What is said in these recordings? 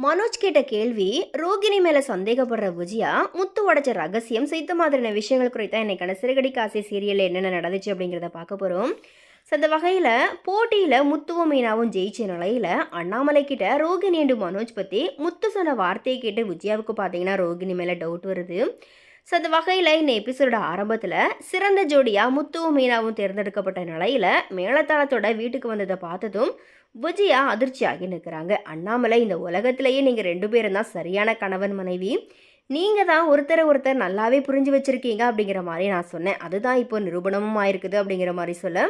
மனோஜ் கேட்ட கேள்வி ரோகிணி மேல சந்தேகப்படுற விஜயா முத்து உடைச்ச ரகசியம் செய்த மாதிரியான விஷயங்கள் குறித்தா இன்னைக்கான சிறுகடி காசி சீரியல் என்னென்ன நடந்துச்சு அப்படிங்கிறத பார்க்க போறோம். ஸோ அந்த வகையில் போட்டியில் முத்துவும் மீனாவும் ஜெயிச்ச நிலையில் அண்ணாமலை கிட்ட ரோகிணி என்று மனோஜ் பற்றி முத்து சொன்ன வார்த்தையை கேட்டு விஜயாவுக்கு பார்த்தீங்கன்னா ரோகிணி மேலே டவுட் வருது. ஸோ அந்த வகையில் இந்த எபிசோட ஆரம்பத்தில் சிறந்த ஜோடியாக முத்துவும் மீனாவும் தேர்ந்தெடுக்கப்பட்ட நிலையில் மேலத்தாளத்தோட வீட்டுக்கு வந்ததை பார்த்ததும் விஜயா அதிர்ச்சியாகி நிற்கிறாங்க. அண்ணாமலை, இந்த உலகத்திலேயே நீங்கள் 2 பேரும் தான் சரியான கணவன் மனைவி, நீங்கள் தான் ஒருத்தர் நல்லாவே புரிஞ்சு வச்சுருக்கீங்க அப்படிங்கிற மாதிரி நான் சொன்னேன். அதுதான் இப்போ நிரூபணமும் ஆயிருக்குது அப்படிங்கிற மாதிரி சொல்ல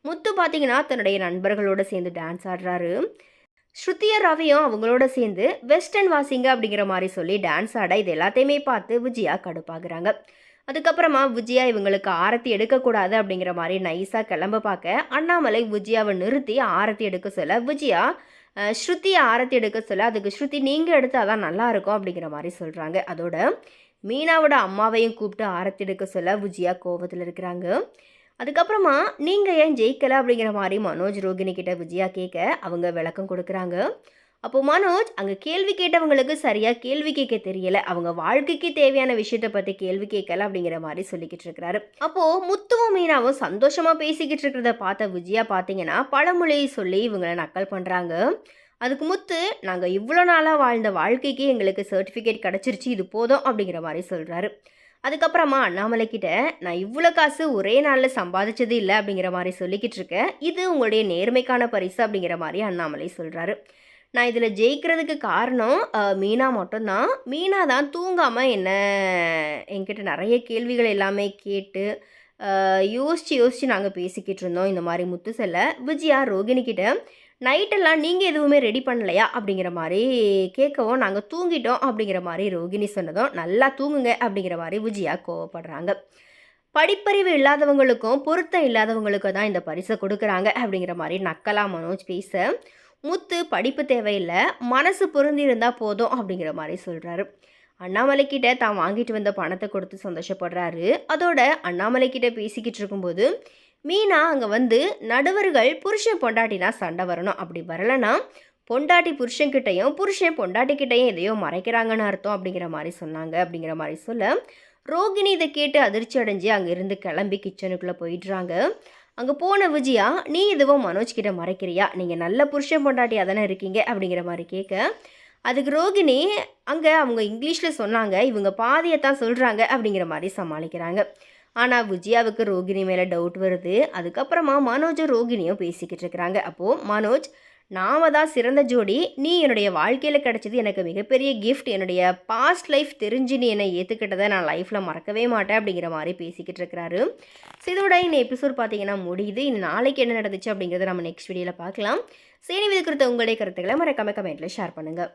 முத்து பார்த்தீங்கன்னா தன்னுடைய நண்பர்களோடு சேர்ந்து டான்ஸ் ஆடுறாரு. ஸ்ருதியா ரவியும் அவங்களோட சேர்ந்து வெஸ்டர்ன் வாசிங்க அப்படிங்கிற மாதிரி சொல்லி டான்ஸ் ஆட இது எல்லாத்தையுமே பார்த்து விஜயா கடுப்பாகிறாங்க. அதுக்கப்புறமா விஜயா இவங்களுக்கு ஆரத்தி எடுக்கக்கூடாது அப்படிங்கிற மாதிரி நைஸாக கிளம்ப பார்க்க அண்ணாமலை விஜயாவை நிறுத்தி ஆரத்தி எடுக்க சொல்ல விஜயா ஸ்ருதியை ஆரத்தி எடுக்க சொல்ல அதுக்கு ஸ்ருதி நீங்கள் எடுத்தால் தான் நல்லாயிருக்கும் அப்படிங்கிற மாதிரி சொல்கிறாங்க. அதோட மீனாவோட அம்மாவையும் கூப்பிட்டு ஆரத்தி எடுக்க சொல்ல விஜயா கோபத்தில் இருக்கிறாங்க. அதுக்கப்புறமா நீங்கள் ஏன் ஜெயிக்கலை அப்படிங்கிற மாதிரி மனோஜ் ரோகிணி கிட்ட விஜயா கேட்க அவங்க விளக்கம் கொடுக்குறாங்க. அப்போது மனோஜ் அங்கே கேள்வி கேட்டவங்களுக்கு சரியாக கேள்வி கேட்க தெரியலை, அவங்க வாழ்க்கைக்கு தேவையான விஷயத்தை பற்றி கேள்வி கேட்கல அப்படிங்கிற மாதிரி சொல்லிக்கிட்டு இருக்கிறாரு. அப்போது முத்துவும் மீனாவும் சந்தோஷமாக பேசிக்கிட்டு இருக்கிறத பார்த்த விஜயா பார்த்தீங்கன்னா பழமொழியை சொல்லி இவங்களை நக்கல் பண்ணுறாங்க. அதுக்கு முத்து, நாங்கள் இவ்வளோ நாளாக வாழ்ந்த வாழ்க்கைக்கு எங்களுக்கு சர்டிஃபிகேட் கிடச்சிருச்சு, இது போதும் அப்படிங்கிற மாதிரி சொல்கிறாரு. அதுக்கப்புறமா அண்ணாமலை கிட்ட, நான் இவ்வளோ காசு ஒரே நாளில் சம்பாதிச்சது இல்லை அப்படிங்கிற மாதிரி சொல்லிக்கிட்டு இருக்கேன், இது உங்களுடைய நேர்மைக்கான பரிசு அப்படிங்கிற மாதிரி அண்ணாமலை சொல்கிறாரு. நான் இதில் ஜெயிக்கிறதுக்கு காரணம் மீனா மட்டும்தான். மீனா தான் தூங்காமல் என்கிட்ட நிறைய கேள்விகள் எல்லாமே கேட்டு யோசித்து நாங்கள் பேசிக்கிட்டு இருந்தோம். இந்த மாதிரி முத்து செல்ல விஜயா ரோகிணிக்கிட்ட, நைட்டெல்லாம் நீங்கள் எதுவுமே ரெடி பண்ணலையா அப்படிங்கிற மாதிரி கேட்கவும் நாங்கள் தூங்கிட்டோம் அப்படிங்கிற மாதிரி ரோகிணி சொன்னதும் நல்லா தூங்குங்க அப்படிங்கிற மாதிரி விஜயா கோவப்படுறாங்க. படிப்பறிவு இல்லாதவங்களுக்கும் பொருத்தம் இல்லாதவங்களுக்கும் தான் இந்த பரிசை கொடுக்குறாங்க அப்படிங்கிற மாதிரி நக்கலா மனோஜ் பேச முத்து, படிப்பு தேவையில்லை, மனசு பொருந்தி இருந்தால் போதும் அப்படிங்கிற மாதிரி சொல்கிறாரு. அண்ணாமலை கிட்ட தான் வாங்கிட்டு வந்த பணத்தை கொடுத்து சந்தோஷப்படுறாரு. அதோட அண்ணாமலை கிட்ட பேசிக்கிட்டு இருக்கும்போது மீனா அங்கே வந்து, நடுவர்கள் புருஷன் பொண்டாட்டினா சண்டை வரணும், அப்படி வரலைன்னா பொண்டாட்டி புருஷன்கிட்டையும் புருஷன் பொண்டாட்டிக்கிட்டையும் எதையோ மறைக்கிறாங்கன்னு அர்த்தம் அப்படிங்கிற மாதிரி சொன்னாங்க அப்படிங்கிற மாதிரி சொல்ல ரோகிணி இதை கேட்டு அதிர்ச்சி அடைஞ்சு அங்கேருந்து கிளம்பி கிச்சனுக்குள்ளே போயிடுறாங்க. அங்கே போன விஜயா, நீ எதுவும் மனோஜ் கிட்ட மறைக்கிறியா, நீங்கள் நல்ல புருஷன் பொண்டாட்டியாக தானே இருக்கீங்க அப்படிங்கிற மாதிரி கேட்க அதுக்கு ரோகிணி, அங்கே அவங்க இங்கிலீஷில் சொன்னாங்க, இவங்க பாதியத்தான் சொல்கிறாங்க அப்படிங்கிற மாதிரி சமாளிக்கிறாங்க. ஆனால் விஜயாவுக்கு ரோகிணி மேலே டவுட் வருது. அதுக்கப்புறமா மனோஜும் ரோகிணியும் பேசிக்கிட்டு இருக்கிறாங்க. அப்போது மனோஜ், நாம தான் சிறந்த ஜோடி, நீ என்னுடைய வாழ்க்கையில் கிடச்சது எனக்கு மிகப்பெரிய கிஃப்ட், என்னுடைய பாஸ்ட் லைஃப் தெரிஞ்சு நீ என்னை ஏற்றுக்கிட்டதை நான் லைஃப்பில் மறக்கவே மாட்டேன் அப்படிங்கிற மாதிரி பேசிக்கிட்டு இருக்கிறாரு. ஸோ இதோட இந்த எபிசோட் பார்த்தீங்கன்னா முடியுது. இன்னும் நாளைக்கு என்ன நடந்துச்சு அப்படிங்கிறத நம்ம நெக்ஸ்ட் வீடியோவில் பார்க்கலாம். சரி, இது குறித்த உங்களுடைய கருத்துக்களை மறக்காம கமெண்ட்டில் ஷேர் பண்ணுங்கள்.